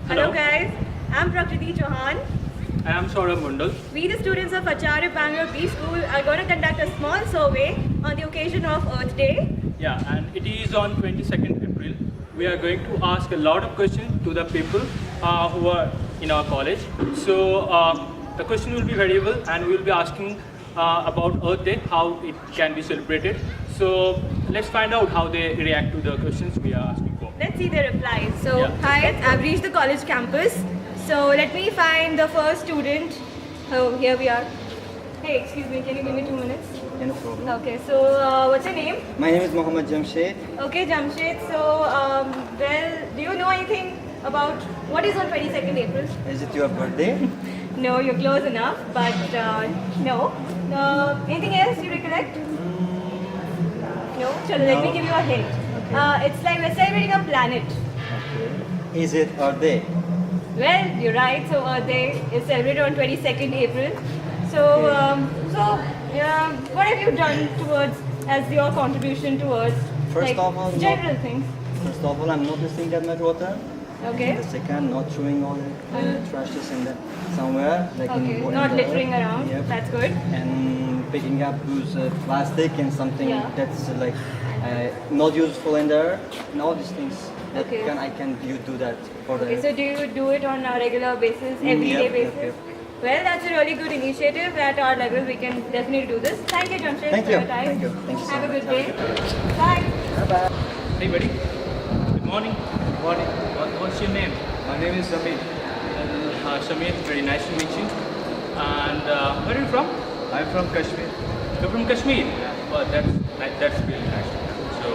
Hello guys, I'm Prakriti Chauhan. I am Saurabh Mundal. We, the students of Acharya Bangalore B School, are going to conduct a small survey on the occasion of Earth Day. Yeah, and it is on 22nd April. We are going to ask a lot of questions to the people who are in our college. So the question will be variable, and we will be asking about Earth Day, how it can be celebrated. So let's find out how they react to the questions we are asking for. Let's see their replies. So, Yeah. hi, I've reached the college campus. So, let me find the first student. Oh, here we are. Hey, excuse me, can you give me 2 minutes? Yeah, no problem. Okay, so what's your name? My name is Mohammed Jamshed. Okay, Jamshed. So, well, do you know anything about what is on 22nd April? Is it your birthday? No, you're close enough, but no. Anything else you recollect? No? Chalo, let me No. give you a hint. Okay. It's like we're celebrating a planet. Okay. Is it Earth Day? Well, you're right. So Earth Day is celebrated on 22nd April. So, what have you done towards as your contribution towards First like, of all, general things? First of all, I'm not wasting that much water. Okay. The second, not throwing all the trashes in the somewhere like Okay. in Not the littering earth. around. Yep. That's good. And picking up those plastic and something Yeah. that's like not useful in there. And all these things. That Okay. I can you do that for the. Okay. So do you do it on a regular basis, everyday Yep, basis? yep. Well, that's a really good initiative. At our level, we can definitely do this. Thank you, Jamshed, Thank for you. your time. Thank you. Thank you so Have a much. good Have a day. good Bye. Bye. Hey, buddy. Good morning. Morning. What's your name? My name is Samir. Shamir, very nice to meet you. And where are you from? I'm from Kashmir. You're from Kashmir? Oh, that's really nice. So,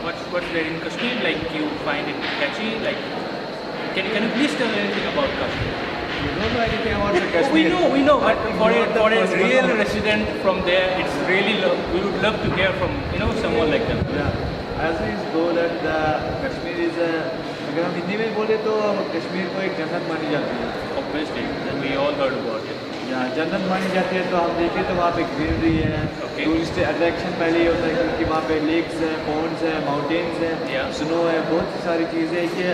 what's there in Kashmir? Like, you find it catchy? Like, can you please tell anything about Kashmir? You don't know anything about the We Kashmir? know, but for Not the a possible real one. resident from there, it's really we would love to hear from someone like them. Yeah. As is told that the Kashmir is a, अगर हम हिंदी में बोले तो कश्मीर को एक जन्नत मानी जाती है. Obviously, then we all heard about it. या जन्नत मानी जाती है तो हम देखें तो वहाँ पे ग्रीनरी है. Okay. टूरिस्ट अट्रैक्शन पहले ही होता है क्योंकि वहाँ पे लेक्स है, पॉन्ड्स है, माउंटेन्स है, Yeah. स्नो है, बहुत सी सारी चीज़ें हैं कि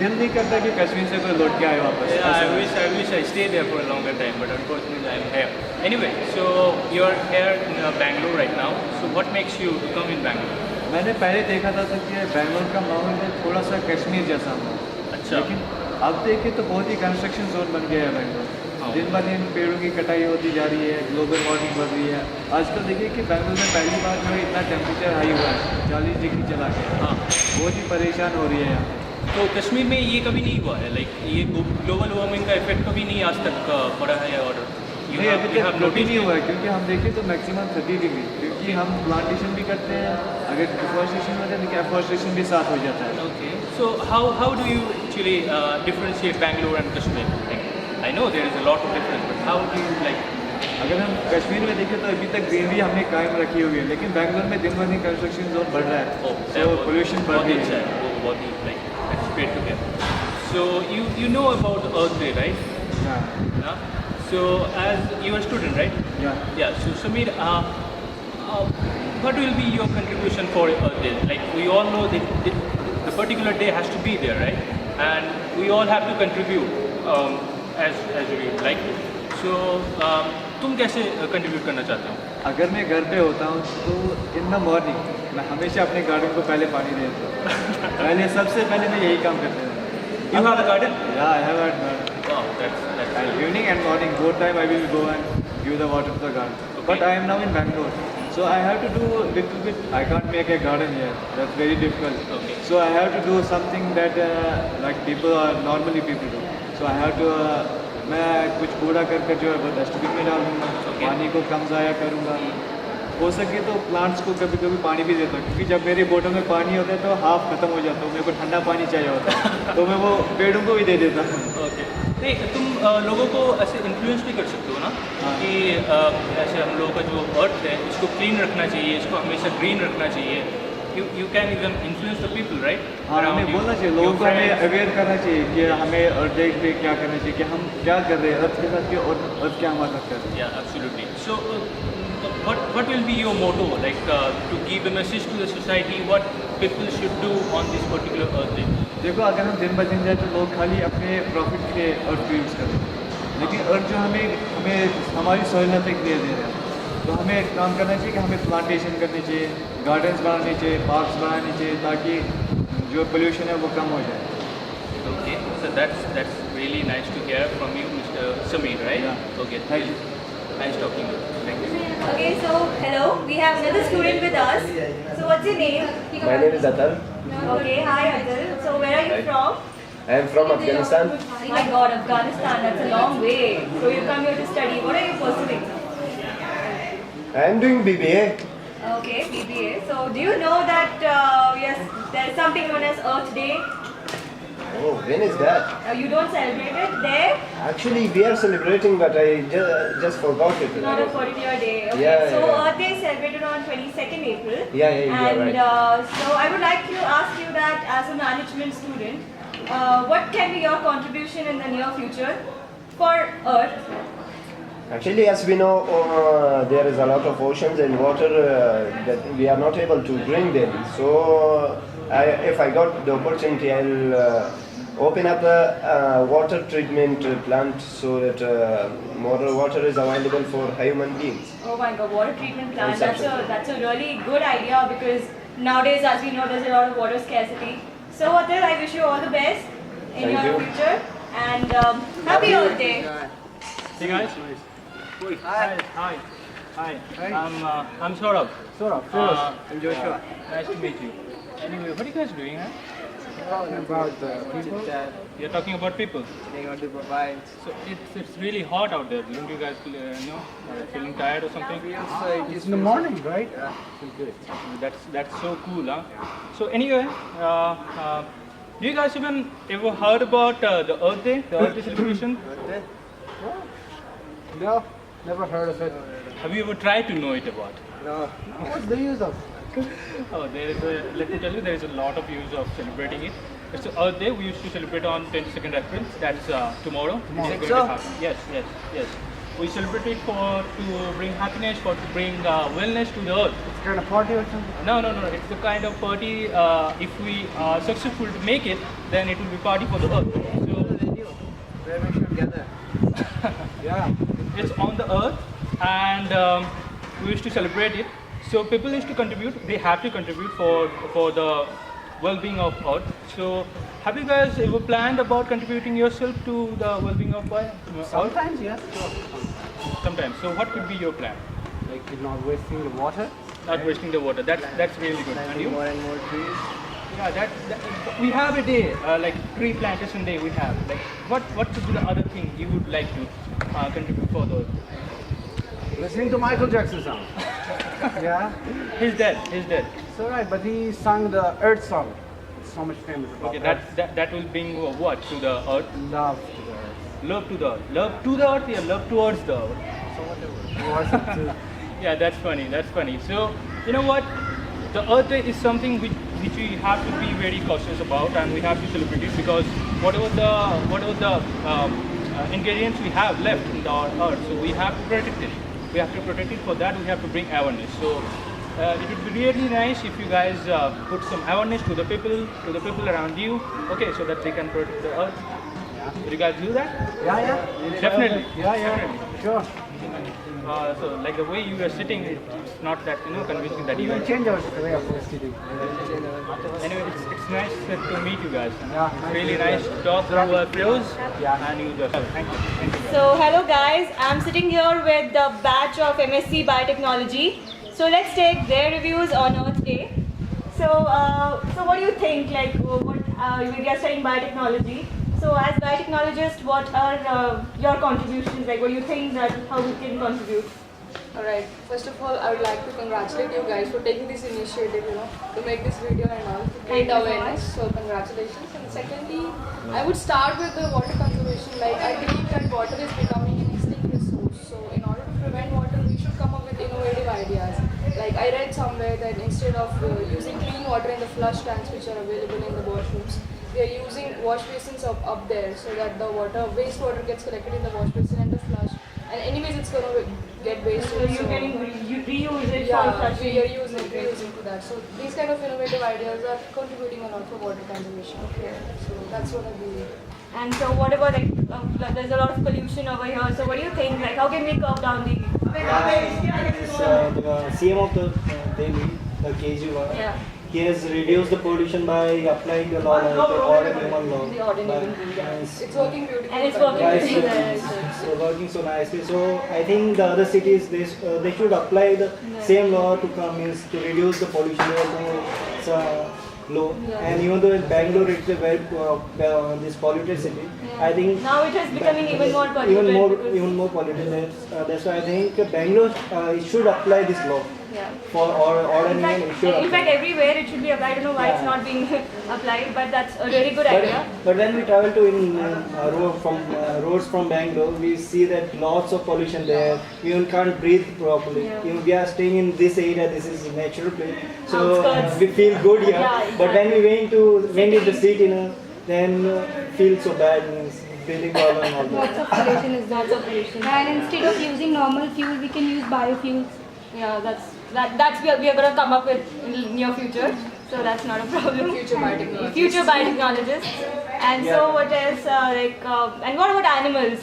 दिल नहीं करता कि कश्मीर से कोई लौट के आए वापस. Yeah, ऐसा है. I wish I stayed there for a longer time, but unfortunately I'm here. Anyway, so you're here in Bangalore right now. So what makes you to come in Bangalore? मैंने पहले देखा था कि बैंगलोर का माहौल है थोड़ा सा कश्मीर जैसा माहौल. अच्छा. लेकिन अब देखें तो बहुत ही कंस्ट्रक्शन जोन बन गया है बैंगलोर. हाँ. दिन ब दिन पेड़ों की कटाई होती जा रही है, ग्लोबल वार्मिंग बढ़ रही है. आजकल देखिए कि बैंगलोर में पहली बार जो है इतना टेम्परेचर हाई हुआ है, 40 डिग्री चला गया. हाँ. बहुत ही परेशान हो रही है यहाँ. तो कश्मीर में ये कभी नहीं हुआ है, लाइक ये ग्लोबल वार्मिंग का इफेक्ट कभी नहीं आज तक पड़ा है, और नहीं अभी तक कभी नहीं हुआ है क्योंकि हम देखें तो मैक्सिमम 30 डिग्री, क्योंकि हम प्लांटेशन भी करते हैं. अगर डिफॉरेस्टेशन होता है तो एफॉरेस्टेशन भी साथ हो जाता है. Okay, so how do you actually differentiate Bangalore and Kashmir? Like, I know there is a lot of difference, but how do you like? अगर हम कश्मीर में देखें तो अभी तक ग्रीनरी हमने कायम रखी हुई है, लेकिन बैंगलोर में दिन ब दिन कंस्ट्रक्शन जोन बढ़ रहा है, तो पोल्यूशन बढ़ बहुत रही अच्छा है. है, वो बहुत ही like that's great to hear. So you know about Earth Day, right? हाँ. Yeah. So as you are a student, right? या Yeah. So Samir, what will be your contribution for Earth Day? Like we all know that the particular day has to be there, right? And we all have to contribute as we would like to. So तुम कैसे contribute करना चाहते हो? अगर मैं घर पे होता हूँ तो इन द मॉर्निंग मैं हमेशा अपने गार्डन को पहले पानी देता हूँ. पहले सबसे पहले मैं यही काम करता हूँ. You have a garden? Yeah, I have a garden. Wow, that's And evening and morning, both time I will go and give the water to the garden. But I am now in Bangalore, so I have to do little bit. I can't make a garden here. That's very difficult. Okay. So I have to do something that like people are normally people do. So I have to मैं कुछ कूड़ा कर जो है वो dustbin में डालूंगा. Okay. पानी को कम ज़ाया करूँगा. हो सके तो प्लांट्स को कभी कभी पानी भी देता हूँ, क्योंकि जब मेरी बोतल में पानी होता है तो हाफ खत्म हो जाता है. मेरे को ठंडा पानी चाहिए होता है तो मैं वो पेड़ों को भी दे देता हूँ. ओके. नहीं, तुम लोगों को ऐसे इन्फ्लुएंस भी कर सकते हो ना, हाँ. कि ऐसे हम लोगों का जो अर्थ है इसको क्लीन रखना चाहिए, इसको हमेशा ग्रीन रखना चाहिए. you can even influence the people, right? हाँ, हमें बोलना चाहिए, लोगों को हमें अवेयर करना चाहिए कि हमें अर्थ डे पे क्या करना चाहिए, कि हम क्या कर रहे हैं अर्थ के साथ और अर्थ क्या हमारे साथ कर रहे हैं. Yeah, absolutely. So what will be your motto, like to give a message to the society, what people should do on this particular Earth Day? देखो अगर हम दिन ब दिन जाए तो लोग खाली अपने प्रॉफिट के लिए अर्थ को यूज़ करते हैं, लेकिन अर्थ जो हमें हमारी सहूलियत के लिए दे रहे हैं, तो हमें काम करना चाहिए कि हमें प्लांटेशन करनी चाहिए, गार्डन्स बनाने चाहिए, पार्क्स बनाने चाहिए, ताकि जो पोल्यूशन है वो कम हो जाए. Okay, so that's really nice to hear from you, Mr. Sameer, right? Yeah. Okay, Thank you. Nice talking to you. Thank you. Okay, so hello, we have another student with us. So what's your name? My name is Atal. Okay, hi Adil. So where are you from? I am from Afghanistan. My God, Afghanistan, that's a long way. So you come here to study. What are you pursuing? I am doing BBA. Okay, BBA. So do you know that yes, there is something known as Earth Day? Oh, when is that? You don't celebrate it there? Actually, we are celebrating, but I just forgot it. Not a particular day. Okay. Yeah, So yeah. Earth Day is celebrated on 22nd April. Yeah, you are And right. so I would like to ask you that as a management student, what can be your contribution in the near future for Earth? Actually, as we know, there is a lot of oceans and water that we are not able to bring them. So, if I got the opportunity, I'll open up a water treatment plant so that more water is available for human beings. Oh my God, water treatment plant. Consumption. That's a really good idea because nowadays, as we know, there's a lot of water scarcity. So Adil, I wish you all the best in Thank your you. future and happy Earth Day. Hey guys. Hi. I'm Saurabh. I'm Joshua. Nice to meet you. Anyway, what are you guys doing? Huh? About the people, You're talking about people. they got to provide. So it's really hot out there. Don't you guys feeling tired or something? It's in the morning, right? That's so cool, huh? So anyway, do you guys even ever heard about the Earth Day, the Earth Day celebration? No, never heard of it. Have you ever tried to know it about? No. What's the use of? Oh, let me tell you, there is a lot of use of celebrating it. It's Earth Day. We used to celebrate on 22nd April. That's tomorrow. It's going to happen. Yes. We celebrate it to bring happiness, to bring wellness to the earth. It's kind of party or something? No. It's the kind of party. If we are successful to make it, then it will be party for the earth. So Where we should gather. Yeah. it's on the earth, and we used to celebrate it. So people used to contribute. They have to contribute for the well-being of earth. So have you guys ever planned about contributing yourself to the well-being of earth? Sometimes, yes. Sure. Sometimes. So what could be your plan? Like you're not wasting the water. Not wasting the water. That's really good. And you? More and more trees. Yeah, that we have a day like tree plantation day. We have like what could be the other thing you would like to contribute for the earth? Listening to Michael Jackson song. Yeah. He's dead. It's alright, but he sang the Earth song. It's so much famous about Okay, Earth. that will bring what to the earth? Love to the earth. Love to the earth. Love to the earth, yeah, love towards the earth. So whatever. Worship too. Yeah, that's funny. So, you know what? The Earth Day is something which we have to be very cautious about, and we have to celebrate it because whatever the ingredients we have left in our earth, so we have to protect it. We have to protect it. For that, we have to bring awareness. So, it would be really nice if you guys put some awareness to the people around you, okay, so that they can protect the earth. Would you guys do that? Yeah. Definitely. Yeah. Definitely. Sure. So like the way you are sitting, it's not that convincing that We you will are. change our way of sitting. Anyway, it's nice to meet you guys. Yeah, It's nice really to meet nice you. to talk to Feroz Yeah. and you just. Thank you. So hello guys, I'm sitting here with the batch of MSc Biotechnology. So let's take their reviews on Earth Day. So what do you think? Like we are studying biotechnology. So as biotechnologists, what are your contributions? Like what do you think that how we can contribute? Alright, first of all, I would like to congratulate you guys for taking this initiative, to make this video and all, to Thank create you so awareness. So congratulations. And secondly, I would start with the water conservation. Like I believe that water is becoming an extinct resource. So in order to prevent water, we should come up with innovative ideas. Like I read somewhere that instead of using clean water in the flush tanks which are available in the washrooms, they are using wash basins up there so that the wastewater gets collected in the wash basin and the flush and anyways it's gonna get wasted. So you're getting you reuse it yeah, for such we things. are using to that. So these kind of innovative ideas are contributing a lot for water conservation. Okay. So that's what I believe. And so what about like there's a lot of pollution over here. So what do you think? Like how can we curb down the The CM of the Delhi, the Kejriwal, yeah. he has reduced the pollution by applying the law like the Odd Human Law. The Odd Human Law, yeah. It's working beautifully. And it's working Yeah, pretty it's, well. so working so nicely. So I think the other cities they should apply the same law to come means to reduce the pollution level to low. Yeah. And even though in Bangalore it's a very this polluted city, I think Now it is becoming even more polluted. even more polluted. That's why I think Bangalore it should apply this law Yeah. for or In fact, it should in fact, apply. everywhere it should be applied. I don't know why it's Yeah. not being applied, but that's a really good idea. But when we travel to roads from Bangalore, we see that lots of pollution there. We even can't breathe properly. Yeah. Even we are staying in this area. This is a natural place, so Outskirts. we feel good here. Yeah, But when we went to the City. city, then feel so bad. Means breathing problem and all Lots that. of pollution is Lots there. of pollution. And instead of using normal fuel, we can use biofuels. Yeah, that's we are going to come up with in near future. So that's not a problem. Future biotechnologists. Future biotechnologists. And so what else? And what about animals?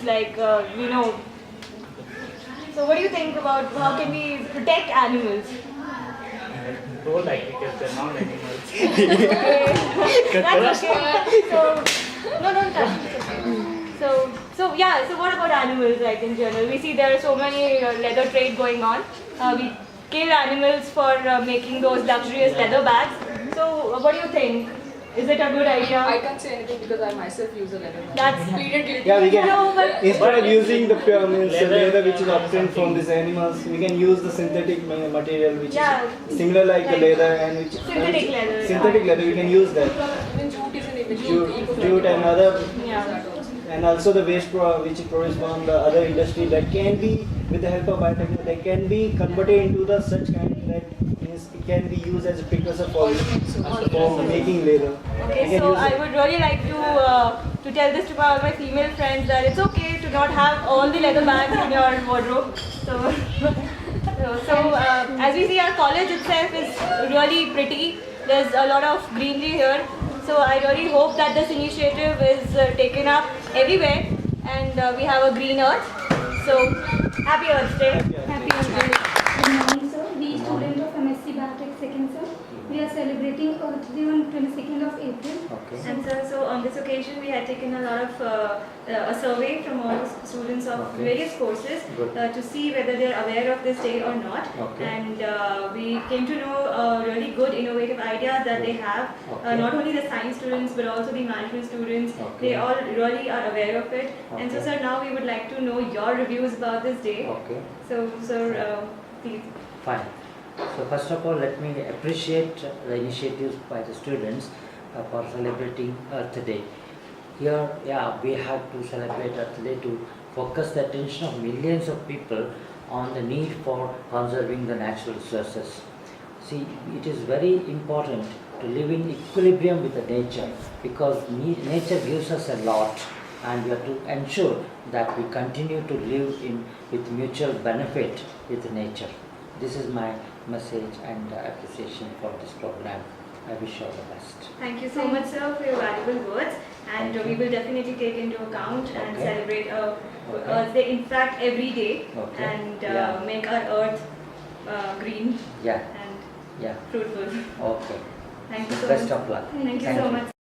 So what do you think about how can we protect animals? Don't like because they're not animals. That's okay. So no, don't touch. It's okay. So yeah. So what about animals? Like in general, we see there are so many leather trade going on. We kill animals for making those luxurious leather bags. So what do you think? Is it a good idea? I can't say anything because I myself use a leather bag. That's Pleaded guilty. Yeah, we can. No, but Instead of using the pure means leather which is obtained from these animals, we can use the synthetic material which Yeah. is similar like the leather and which Synthetic leather, yeah. Synthetic leather, we can use that. Even jute is an image. Jute and other, yeah. and also the waste which is produced from the other industry that can be, with the help of biotechnology, that can be converted into the such kind that means it can be used as a precursor for making leather. We Okay, can so use I it. would really like to tell this to all my female friends that it's okay to not have all the leather bags in your wardrobe. So as we see, our college itself is really pretty. There's a lot of greenery here. So I really hope that this initiative is taken up everywhere and we have a green earth. So happy Earth Day. Happy Earth Day. Good morning, sir. We students of MSc Biotech second sem. We are celebrating Earth Day on 22nd of April. And so on this occasion, we had taken a lot of a survey from all the students of various courses to see whether they're aware of this day or not. And we came to know really good innovative ideas that they have. Not only the science students but also the management students. They all really are aware of it. And so, sir, now we would like to know your reviews about this day. Okay, So, sir, please. fine. So first of all, let me appreciate the initiatives by the students for celebrating Earth Day. Here, yeah, we have to celebrate Earth Day to focus the attention of millions of people on the need for conserving the natural resources. See, it is very important to live in equilibrium with the nature because nature gives us a lot, and we have to ensure that we continue to live with mutual benefit with nature. This is my message and appreciation for this program. I wish you all the best. Thank you so much, sir, for your valuable words. And we will definitely take into account and celebrate Earth Day, in fact, every day, and make our Earth green Yeah, and yeah. fruitful. Okay. Thank you so Best much. of luck. Thank you so much.